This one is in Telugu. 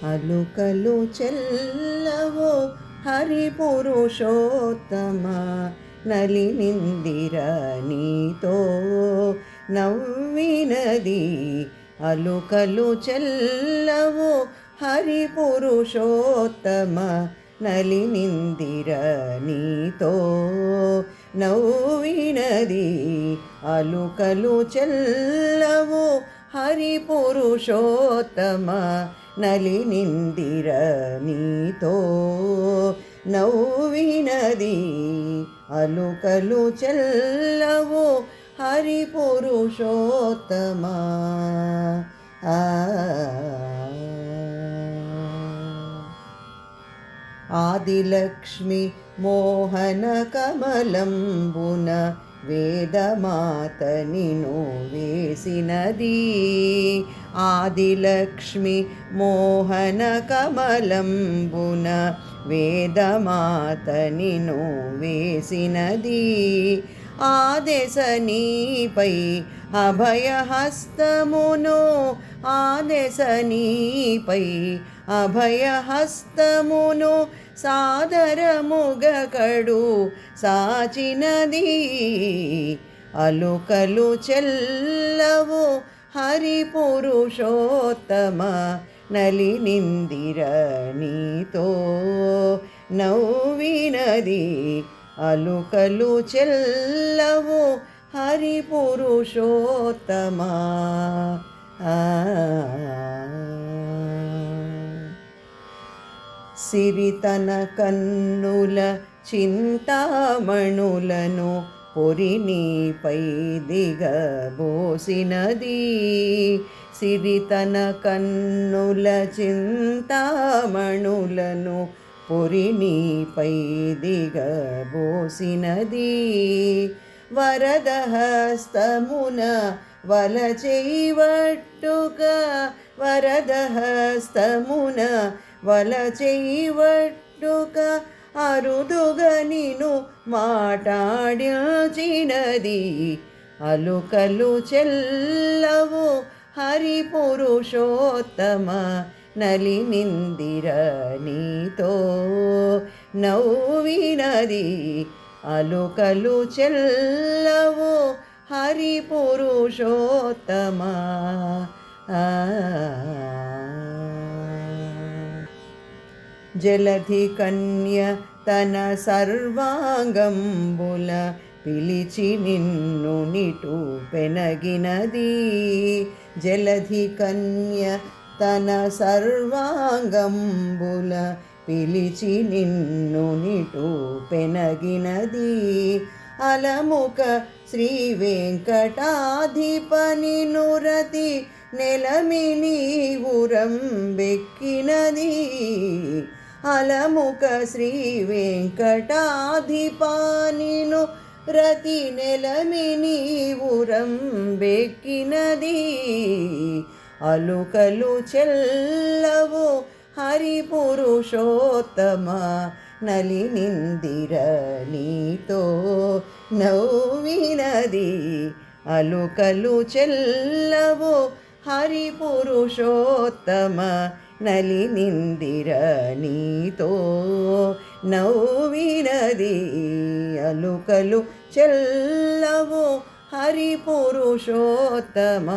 అలుకలు చెల్లవో హరి పురుషోత్తమ నలినిందిర నీతో నవ్వినది. అలుకలు చెల్లవో హరి పురుషోత్తమ నలినిందిర నీతో నవ్వినది. అలుకలు చెల్లవో హరి పురుషోత్తమ నలినిందిర నీతో నవ్వినది. అలుకలు చెల్లవో హరి పురుషోత్తమ. ఆదిలక్ష్మి మోహన కమలంబున వేదమాత నిను వేసినది. ఆదిలక్ష్మి మోహన కమలంబున వేదమాత నిను వేసినది. ఆదశ నీపై అభయహస్తమును ఆదశ నీపై అభయహస్తమును సాదరముగకడు సాచినది. అలుకలు చెల్లవో హరి పురుషోత్తమ నలినిందిర నీతో నవ్వినది. అలుకలు చెల్లవో హరి పురుషోత్తమ. సిరితన కన్నుల చింతామణులను పొరినీపై దిగబోసినది. సిరితన కన్నుల చింతామణులను పొరినీపై దిగబోసినది. వరదహస్తమున వలచెయ్యవట్టుక వరదహస్తమున వలచెయ్యవట్టుక అరుదుగా నిను మాటాడిచినది. అలుకలు చెల్లవో హరి పురుషోత్తమ నలినిందిర నీతో నవ్వినది. అలుకలు చెల్లవో హరి పురుషోత్తమ. జలధి కన్య తన సర్వాంగంబుల పిలిచి నిన్ను నిటు పెనగినది. జలధి కన్య తన సర్వాంగంబుల పిలిచి నిన్ను నిటు పెనగినది. అలముక శ్రీ వెంకటాధిపని నురతి నెలమిని ఉరంబెక్కినది. అలముక శ్రీ వెంకటాధిపని నురతి నెలమిని ఉరంబెక్కినది. అలుకలు చెల్లవో హరి పురుషోత్తమ నలినిందిర నీతో నవ్వినది. అలుకలు చెల్లవో హరి పురుషోత్తమ నలినిందిర నీతో నవ్వినది. అలుకలు చెల్లవో హరి పురుషోత్తమ.